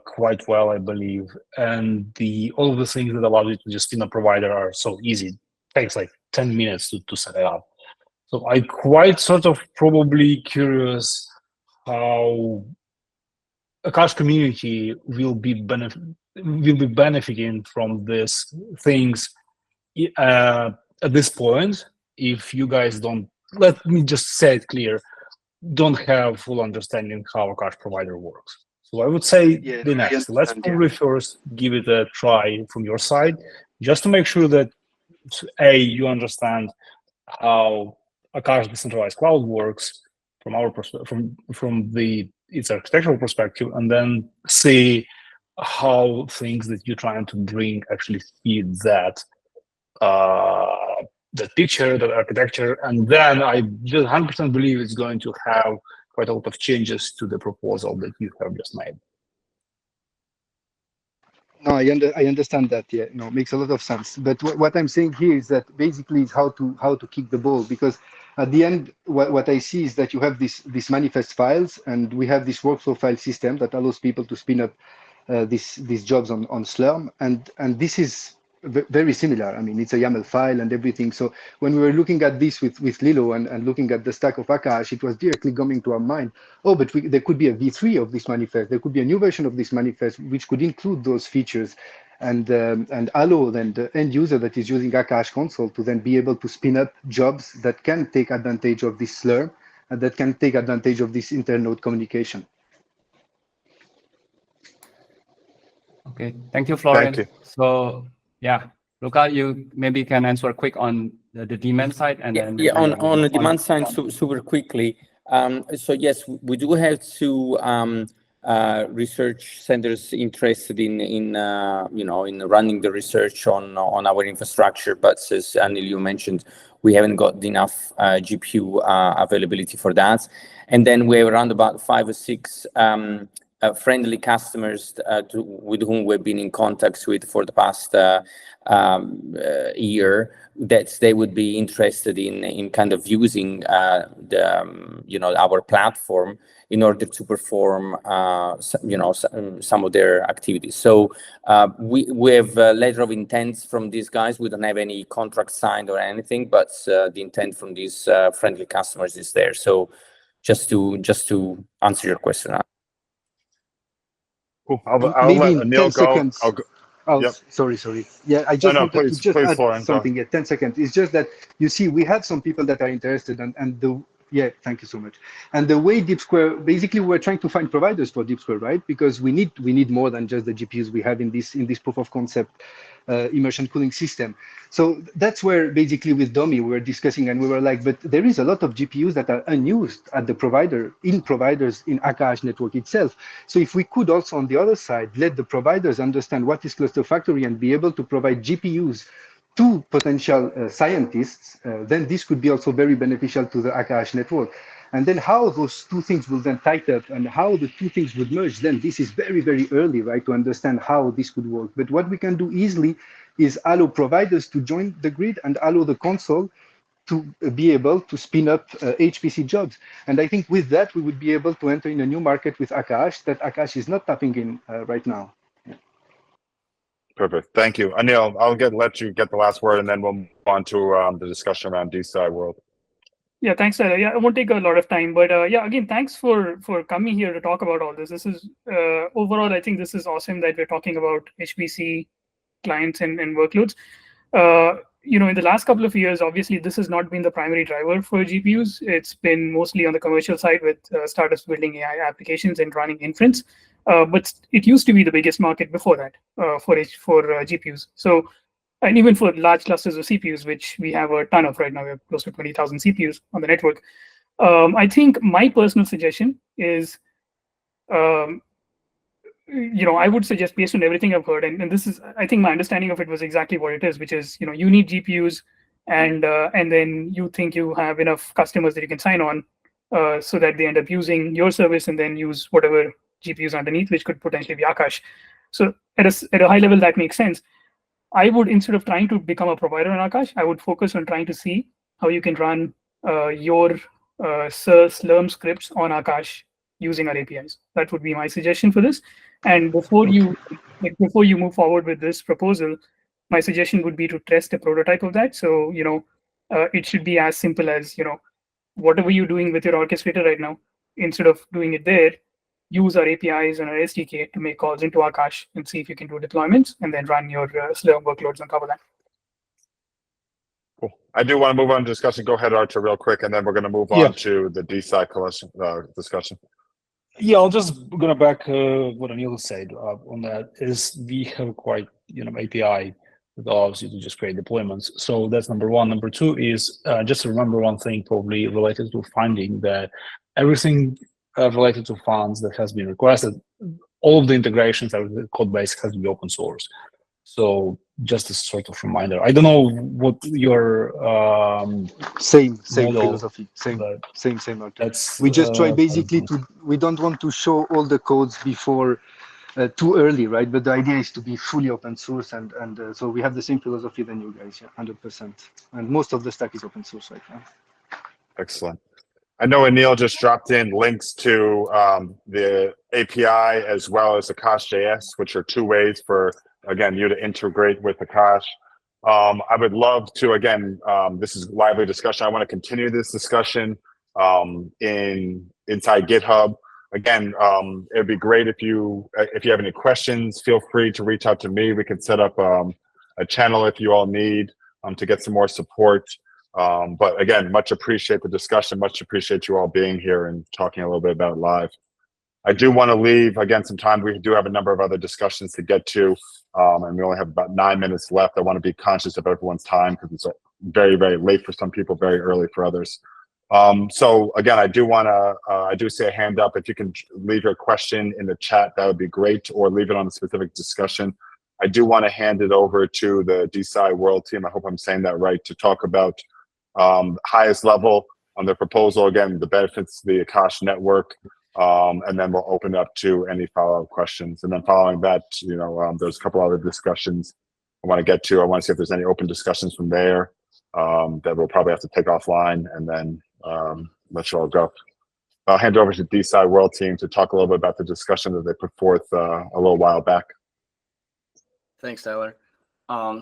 quite well, I believe. And all of the things that allow you to just spin a provider are so easy. It takes like 10 minutes to set it up. So I'm quite sort of probably curious how Akash community will be benefiting from these things at this point. If you guys don't, let me just say it clear, don't have full understanding how Akash provider works. So I would say the next. Let's probably first give it a try from your side, just to make sure that you understand how Akash decentralized cloud works from our perspective, from its architectural perspective, and then see how things that you're trying to bring actually feed that the picture, the architecture, and then I just 100% believe it's going to have quite a lot of changes to the proposal that you have just made. No, I understand that. Yeah, no, makes a lot of sense. But what I'm saying here is that basically is how to kick the ball, because at the end, what I see is that you have these manifest files, and we have this workflow file system that allows people to spin up these jobs on Slurm, and this is very similar. I mean, it's a YAML file and everything. So when we were looking at this with Lilo and looking at the stack of Akash, it was directly coming to our mind, oh, but there could be a V3 of this manifest. There could be a new version of this manifest, which could include those features and allow then the end user that is using Akash console to then be able to spin up jobs that can take advantage of this Slurm and that can take advantage of this internode communication. Okay, thank you, Florian. Thank you. So yeah, Luca, you maybe can answer quick on the demand side, and then on the demand side, super quickly. So yes, we do have two research centers interested in running the research on our infrastructure, but as Anil, you mentioned, we haven't got enough GPU availability for that. And then we have around about 5 or 6 friendly customers with whom we've been in contact with for the past year, that they would be interested in kind of using our platform in order to perform some of their activities. So we have a letter of intent from these guys. We don't have any contract signed or anything, but the intent from these friendly customers is there. So just to answer your question. Cool. I'll Maybe let in Anil 10 go. seconds. Yep. Sorry. Yeah, I just wanted please, to just add Florian, something. Yeah, 10 seconds. It's just that, you see, we have some people that are interested, yeah, thank you so much. And the way Deep Square, basically, we're trying to find providers for Deep Square, right? Because we need more than just the GPUs we have in this proof of concept immersion cooling system. So that's where basically with Domi we were discussing, and we were like, but there is a lot of GPUs that are unused at the providers in Akash network itself. So if we could also on the other side let the providers understand what is Cluster Factory and be able to provide GPUs two potential scientists, then this could be also very beneficial to the Akash network. And then how those two things will then tighten up and how the two things would merge, then this is very, very early, right, to understand how this could work. But what we can do easily is allow providers to join the grid and allow the console to be able to spin up HPC jobs. And I think with that, we would be able to enter in a new market with Akash that Akash is not tapping in right now. Perfect. Thank you. Anil, I'll let you get the last word, and then we'll move on to the discussion around DeSci World. Yeah, thanks, Tyler. Yeah, it won't take a lot of time, but yeah, again, thanks for coming here to talk about all this. This is overall, I think this is awesome that we're talking about HPC clients and workloads. You know, in the last couple of years, obviously, this has not been the primary driver for GPUs. It's been mostly on the commercial side with startups building AI applications and running inference. But it used to be the biggest market before that for GPUs. So, and even for large clusters of CPUs, which we have a ton of right now, we have close to 20,000 CPUs on the network. I think my personal suggestion is, you know, I would suggest based on everything I've heard, and this is, I think my understanding of it was exactly what it is, which is, you know, you need GPUs, and then you think you have enough customers that you can sign on, so that they end up using your service and then use whatever GPUs underneath, which could potentially be Akash. So at a high level, that makes sense. I would, instead of trying to become a provider on Akash, I would focus on trying to see how you can run your Slurm scripts on Akash using our APIs. That would be my suggestion for this. And before you move forward with this proposal, my suggestion would be to test a prototype of that. So, you know, it should be as simple as, you know, whatever you're doing with your orchestrator right now, instead of doing it there, use our APIs and our SDK to make calls into Akash and see if you can do deployments and then run your Slurm workloads on top of that. Cool. I do want to move on to discussion. Go ahead, Archer, real quick, and then we're going to move on to the DeSci discussion. Yeah, I'll just gonna back what Anil said on that. Is we have quite API that allows you to just create deployments. So that's number one. Number two is just to remember one thing probably related to funding, that everything related to funds that has been requested, all of the integrations, the code base has to be open source. So just a sort of reminder. I don't know what your same model, philosophy, same. That's we just try basically to. We don't want to show all the codes before too early, right? But the idea is to be fully open source, and so we have the same philosophy than you guys, 100%. And most of the stack is open source right now. Excellent. I know Anil just dropped in links to the API as well as Akash.js, which are two ways for, again, you to integrate with Akash. I would love to, again, this is lively discussion. I want to continue this discussion inside GitHub. Again, it'd be great if you have any questions, feel free to reach out to me. We can set up a channel if you all need to get some more support. But again, much appreciate the discussion, much appreciate you all being here and talking a little bit about it live. I do want to leave, again, some time. We do have a number of other discussions to get to, and we only have about 9 minutes left. I want to be conscious of everyone's time because it's very, very late for some people, very early for others. So again, I do see a hand up. If you can leave your question in the chat, that would be great, or leave it on a specific discussion. I do want to hand it over to the DeSci World team. I hope I'm saying that right, to talk about highest level on the proposal, again, the benefits of the Akash network, and then we'll open up to any follow-up questions. And then following that, there's a couple other discussions I want to get to. I want to see if there's any open discussions from there that we'll probably have to take offline, and then let you all go. I'll hand it over to the DeSci World team to talk a little bit about the discussion that they put forth a little while back. Thanks, Tyler.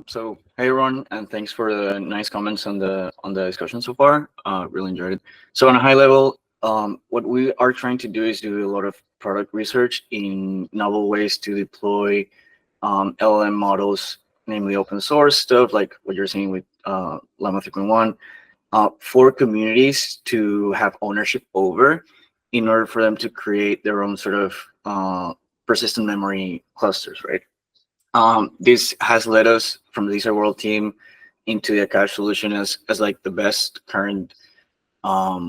So hey everyone, and thanks for the nice comments on the discussion so far. Really enjoyed it. So on a high level, what we are trying to do is do a lot of product research in novel ways to deploy LLM models, namely open source stuff like what you're seeing with Llama 3.1, for communities to have ownership over, in order for them to create their own sort of persistent memory clusters, right? This has led us from the DeSci World team into the Akash solution as like the best current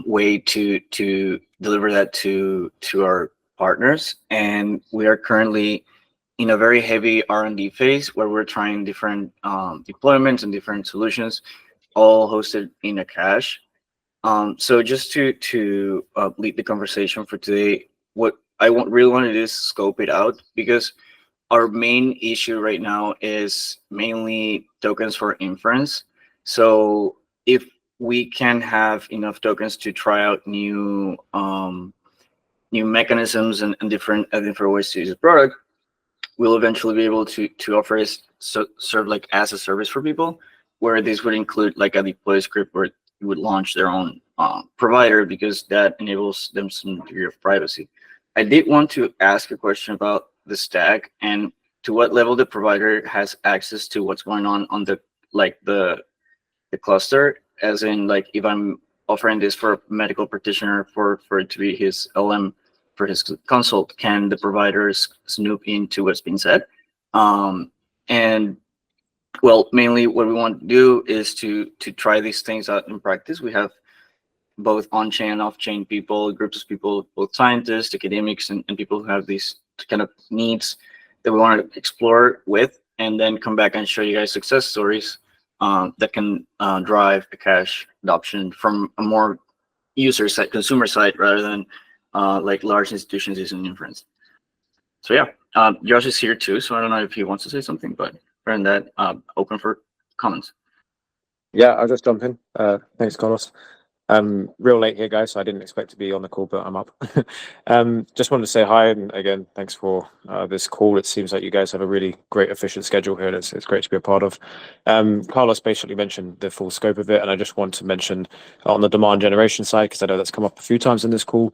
way to deliver that to our partners. And we are currently in a very heavy R&D phase where we're trying different deployments and different solutions, all hosted in Akash. So just to lead the conversation for today, what I really want to do is scope it out, because our main issue right now is mainly tokens for inference. So if we can have enough tokens to try out new mechanisms and different ways to use the product, we'll eventually be able to offer this serve like as a service for people, where this would include like a deploy script where you would launch their own provider, because that enables them some degree of privacy. I did want to ask a question about the stack and to what level the provider has access to what's going on the cluster, as in like if I'm offering this for a medical practitioner for it to be his LM for his consult, can the providers snoop into what's being said? And well, mainly what we want to do is to try these things out in practice. We have both on-chain and off-chain people, groups of people, both scientists, academics, and people who have these kind of needs that we want to explore with, and then come back and show you guys success stories that can drive Akash adoption from a more user side, consumer side, rather than like large institutions using inference. So yeah, Josh is here too, so I don't know if he wants to say something, but other than that, open for comments. Yeah, I'll just jump in. Thanks, Carlos. Real late here, guys, so I didn't expect to be on the call, but I'm up. Just wanted to say hi, and again, thanks for this call. It seems like you guys have a really great, efficient schedule here, and it's great to be a part of. Carlos basically mentioned the full scope of it, and I just want to mention on the demand generation side, because I know that's come up a few times in this call,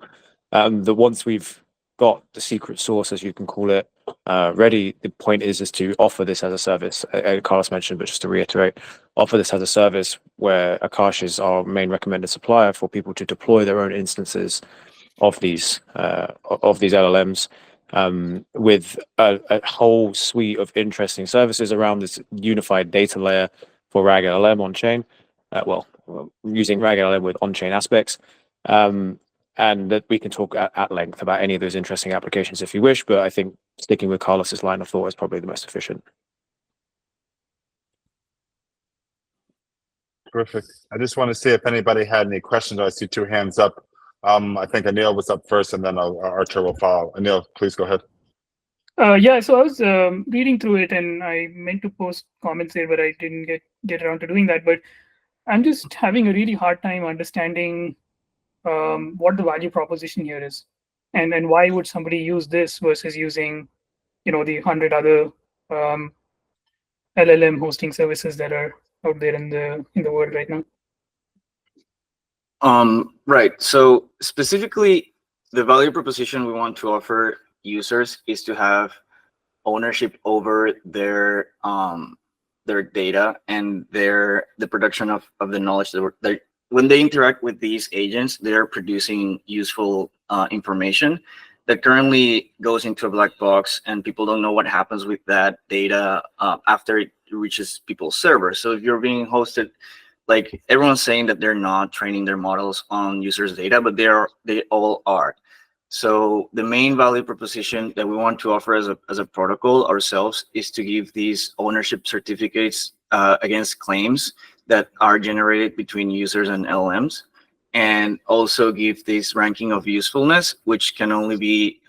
that once we've got the secret source, as you can call it, ready, the point is to offer this as a service. Carlos mentioned, but just to reiterate, offer this as a service where Akash is our main recommended supplier for people to deploy their own instances of these LLMs, with a whole suite of interesting services around this unified data layer for RAG LLM on chain. Well, using RAG LLM with on-chain aspects. And that we can talk at length about any of those interesting applications if you wish, but I think sticking with Carlos's line of thought is probably the most efficient. Perfect. I just want to see if anybody had any questions. I see two hands up. I think Anil was up first, and then Archer will follow. Anil, please go ahead. Yeah, so I was reading through it, and I meant to post comments there, but I didn't get around to doing that. But I'm just having a really hard time understanding what the value proposition here is, and why would somebody use this versus using, the 100 other LLM hosting services that are out there in the world right now. Right. So specifically, the value proposition we want to offer users is to have ownership over their data and the production of the knowledge that when they interact with these agents, they're producing useful information that currently goes into a black box, and people don't know what happens with that data after it reaches people's servers. So if you're being hosted, like everyone's saying that they're not training their models on users' data, but they all are. So the main value proposition that we want to offer as a protocol ourselves is to give these ownership certificates against claims that are generated between users and LLMs, and also give this ranking of usefulness, which can only be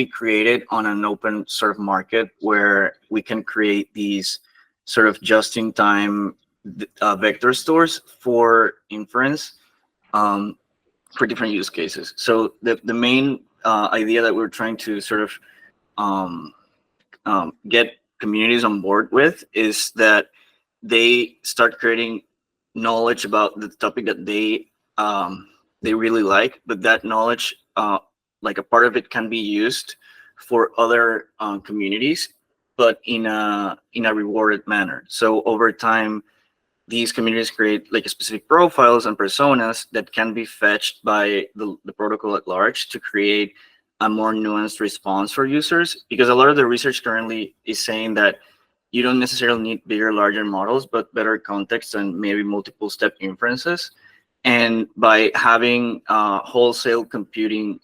created on an open sort of market where we can create these sort of just-in-time vector stores for inference for different use cases. So the main idea that we're trying to sort of get communities on board with is that they start creating knowledge about the topic that they really like, but that knowledge, like a part of it, can be used for other communities, but in a rewarded manner. So over time, these communities create like specific profiles and personas that can be fetched by the protocol at large to create a more nuanced response for users. Because a lot of the research currently is saying that you don't necessarily need bigger, larger models, but better context and maybe multiple step inferences. And by having wholesale computing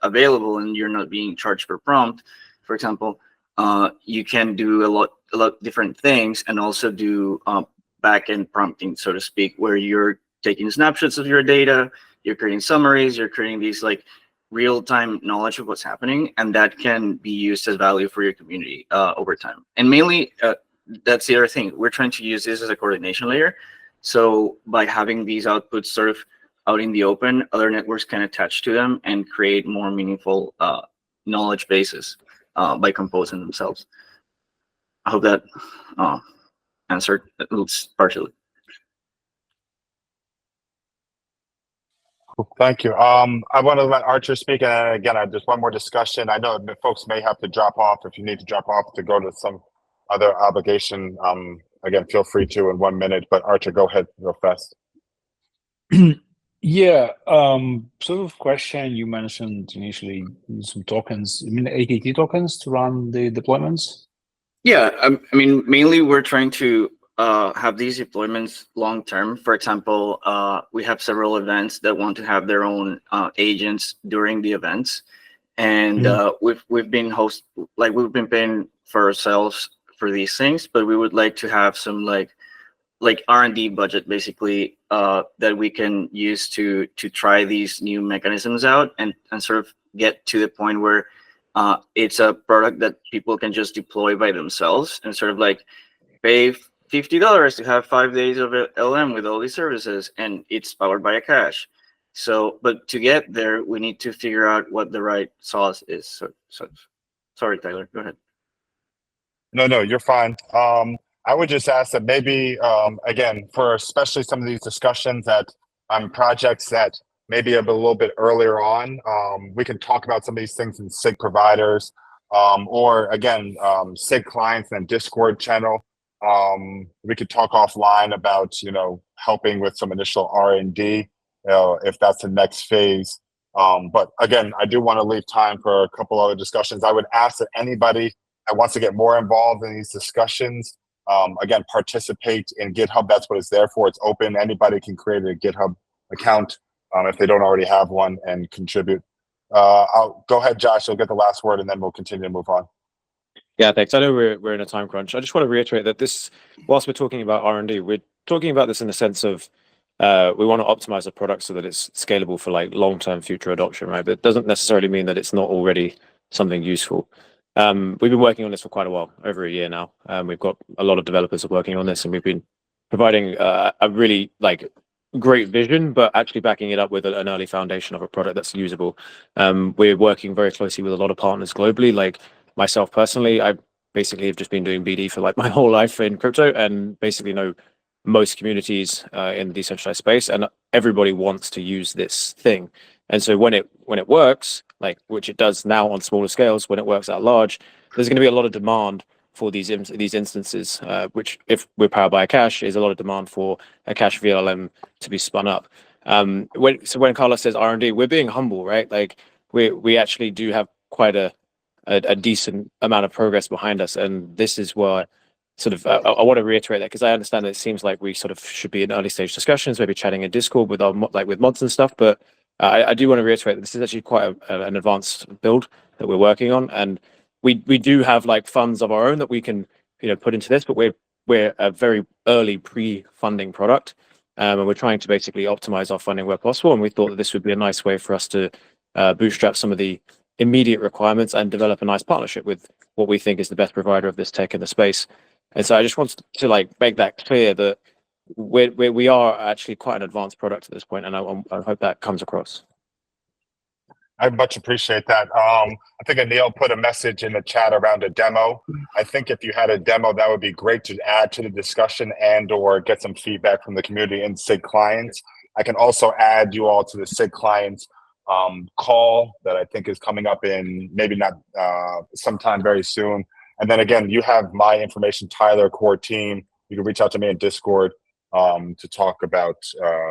available, and you're not being charged per prompt, for example, you can do a lot different things, and also do back-end prompting, so to speak, where you're taking snapshots of your data, you're creating summaries, you're creating these like real-time knowledge of what's happening, and that can be used as value for your community over time. And mainly, that's the other thing. We're trying to use this as a coordination layer. So by having these outputs sort of out in the open, other networks can attach to them and create more meaningful knowledge bases by composing themselves. I hope that answered at least partially. Thank you. I want to let Archer speak, and again, just one more discussion. I know that folks may have to drop off. If you need to drop off to go to some other obligation, again, feel free to in 1 minute. But Archer, go ahead real fast. Yeah, sort of question you mentioned initially, some tokens. I mean, AKT tokens to run the deployments? Yeah, I mean, mainly we're trying to have these deployments long term. For example, we have several events that want to have their own agents during the events, and we've been we've been paying for ourselves for these things, but we would like to have some like R&D budget basically that we can use to try these new mechanisms out, and sort of get to the point where it's a product that people can just deploy by themselves, and sort of like pay $50 to have 5 days of LM with all these services, and it's powered by Akash. So, but to get there, we need to figure out what the right sauce is. So sorry, Tyler, go ahead. No, you're fine. I would just ask that maybe, again, for especially some of these discussions that projects that maybe a little bit earlier on, we can talk about some of these things in SIG providers, or again, SIG clients and Discord channel. We could talk offline about, helping with some initial R&D, if that's the next phase. But again, I do want to leave time for a couple other discussions. I would ask that anybody that wants to get more involved in these discussions, again, participate in GitHub. That's what it's there for. It's open. Anybody can create a GitHub account if they don't already have one, and contribute. I'll go ahead, Josh. You'll get the last word, and then we'll continue to move on. Yeah, thanks. I know we're in a time crunch. I just want to reiterate that this, whilst we're talking about R&D, we're talking about this in the sense of we want to optimize the product so that it's scalable for like long-term future adoption, right? But it doesn't necessarily mean that it's not already something useful. We've been working on this for quite a while, over a year now. We've got a lot of developers working on this, and we've been providing a really great vision, but actually backing it up with an early foundation of a product that's usable. We're working very closely with a lot of partners globally. Like myself personally, I basically have just been doing BD for like my whole life in crypto, and basically know most communities in the decentralized space, and everybody wants to use this thing. And so when it works, like which it does now on smaller scales, when it works out large, there's going to be a lot of demand for these instances, which if we're powered by Akash, is a lot of demand for Akash VLM to be spun up. When Carlos says R&D, we're being humble, right? Like we actually do have quite a decent amount of progress behind us, and this is where sort of I want to reiterate that, because I understand that it seems like we sort of should be in early stage discussions, maybe chatting in Discord with our with mods and stuff, but I do want to reiterate that this is actually quite an advanced build that we're working on, and we do have like funds of our own that we can put into this, but we're a very early pre-funding product, and we're trying to basically optimize our funding where possible, and we thought that this would be a nice way for us to bootstrap some of the immediate requirements and develop a nice partnership with what we think is the best provider of this tech in the space. And so I just wanted to make that clear that we are actually quite an advanced product at this point, and I hope that comes across. I much appreciate that. I think Anil put a message in the chat around a demo. I think if you had a demo, that would be great to add to the discussion and/or get some feedback from the community and SIG clients. I can also add you all to the SIG clients call that I think is coming up in maybe not sometime very soon. And then again, you have my information, Tyler, core team. You can reach out to me in Discord to talk about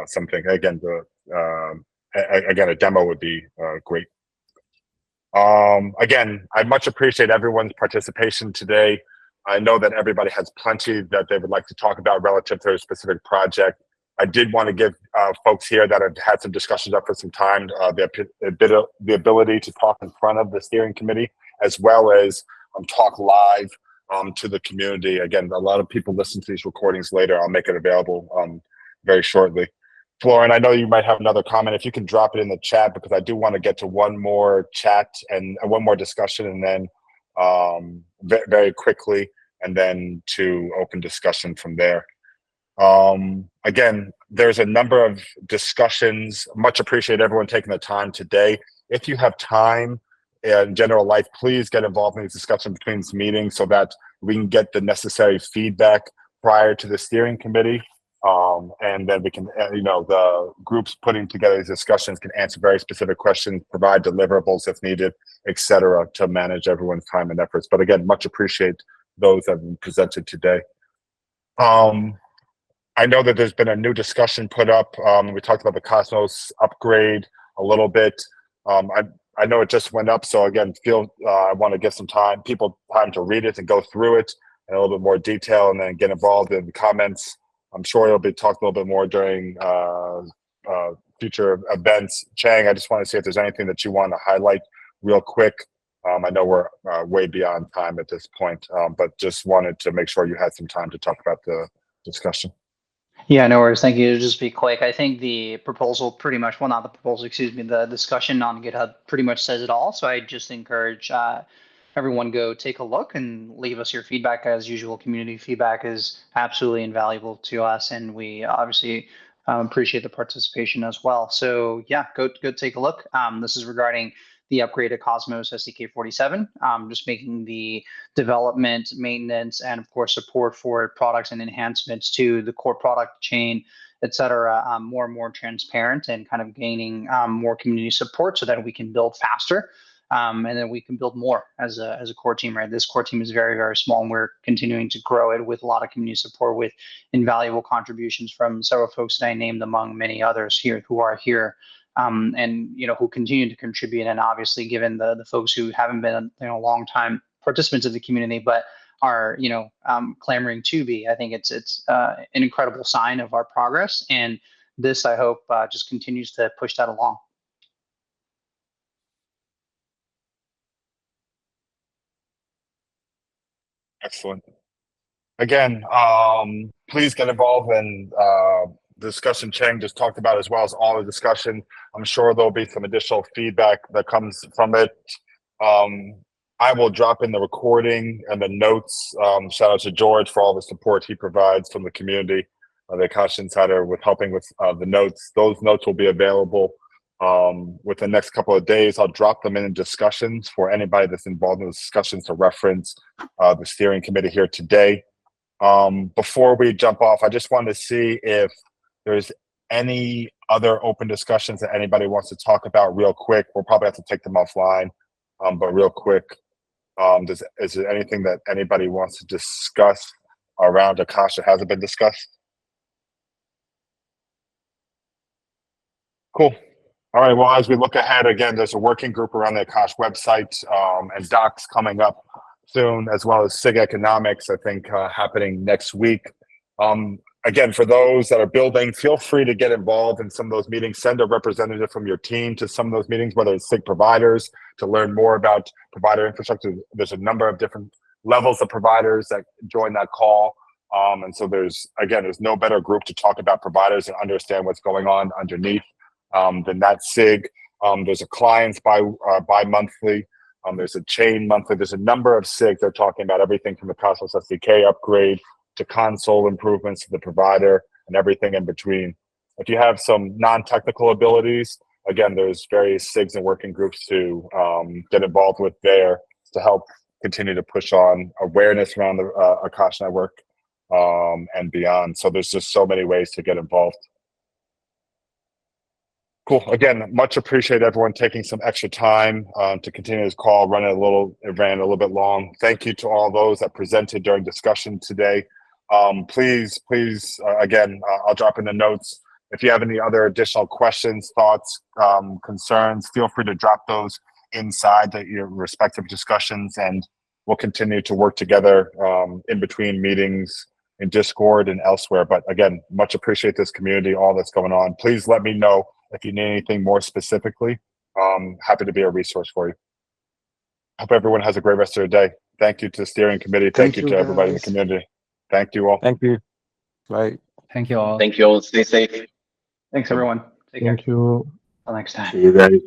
something. Again, again, a demo would be great. Again, I much appreciate everyone's participation today. I know that everybody has plenty that they would like to talk about relative to their specific project. I did want to give folks here that have had some discussions up for some time the ability to talk in front of the steering committee, as well as talk live to the community. Again, a lot of people listen to these recordings later. I'll make it available very shortly. Florin, I know you might have another comment. If you can drop it in the chat, because I do want to get to one more chat and one more discussion, and then very quickly, and then to open discussion from there. Again, there's a number of discussions. Much appreciate everyone taking the time today. If you have time in general life, please get involved in these discussions between these meetings so that we can get the necessary feedback prior to the steering committee. And then we can, the groups putting together these discussions can answer very specific questions, provide deliverables if needed, etc., to manage everyone's time and efforts. But again, much appreciate those that have been presented today. I know that there's been a new discussion put up. We talked about the Cosmos upgrade a little bit. I know it just went up, so again, I want to give some people time to read it and go through it in a little bit more detail, and then get involved in the comments. I'm sure it'll be talked a little bit more during future events. Chang, I just want to see if there's anything that you want to highlight real quick. I know we're way beyond time at this point, but just wanted to make sure you had some time to talk about the discussion. Yeah, no worries. Thank you. To just be quick, I think the proposal pretty much, well, not the proposal, excuse me, the discussion on GitHub pretty much says it all. So I just encourage everyone go take a look and leave us your feedback. As usual, community feedback is absolutely invaluable to us, and we obviously appreciate the participation as well. So yeah, go take a look. This is regarding the upgrade to Cosmos SDK 47, just making the development, maintenance, and of course support for products and enhancements to the core product chain, et cetera, more and more transparent, and kind of gaining more community support so that we can build faster. And then we can build more as a core team, right? This core team is very, very small, and we're continuing to grow it with a lot of community support, with invaluable contributions from several folks that I named, among many others here who are here. And who continue to contribute, and obviously given the folks who haven't been long time participants of the community but are clamoring to be. I think it's an incredible sign of our progress, and this, I hope, just continues to push that along. Excellent. Again, please get involved in the discussion Cheng just talked about, as well as all the discussion. I'm sure there'll be some additional feedback that comes from it. I will drop in the recording and the notes. Shout out to George for all the support he provides from the community, the Akash Insider, with helping with the notes. Those notes will be available within the next couple of days. I'll drop them in discussions for anybody that's involved in the discussions to reference the steering committee here today. Before we jump off, I just wanted to see if there's any other open discussions that anybody wants to talk about real quick. We'll probably have to take them offline, but real quick, is there anything that anybody wants to discuss around Akash that hasn't been discussed? Cool. All right, well, as we look ahead, again, there's a working group around the Akash website and docs coming up soon, as well as SIG Economics, I think, happening next week. Again, for those that are building, feel free to get involved in some of those meetings. Send a representative from your team to some of those meetings, whether it's SIG providers, to learn more about provider infrastructure. There's a number of different levels of providers that join that call. And so there's no better group to talk about providers and understand what's going on underneath than that SIG. There's a clients bi-monthly. There's a chain monthly. There's a number of SIGs that are talking about everything from the Cosmos SDK upgrade to console improvements to the provider and everything in between. If you have some non-technical abilities, again, there's various SIGs and working groups to get involved with there to help continue to push on awareness around the Akash Network and beyond. So there's just so many ways to get involved. Cool. Again, much appreciate everyone taking some extra time to continue this call. It ran a little bit long. Thank you to all those that presented during discussion today. Please, again, I'll drop in the notes. If you have any other additional questions, thoughts, concerns, feel free to drop those inside your respective discussions, and we'll continue to work together in between meetings in Discord and elsewhere. But again, much appreciate this community, all that's going on. Please let me know if you need anything more specifically. Happy to be a resource for you. Hope everyone has a great rest of their day. Thank you to the steering committee. Thank you to everybody in the community. Thank you all. Thank you. Bye. Thank you all. Thank you all. Stay safe. Thanks, everyone. Take care. Thank you. Till next time. See you guys.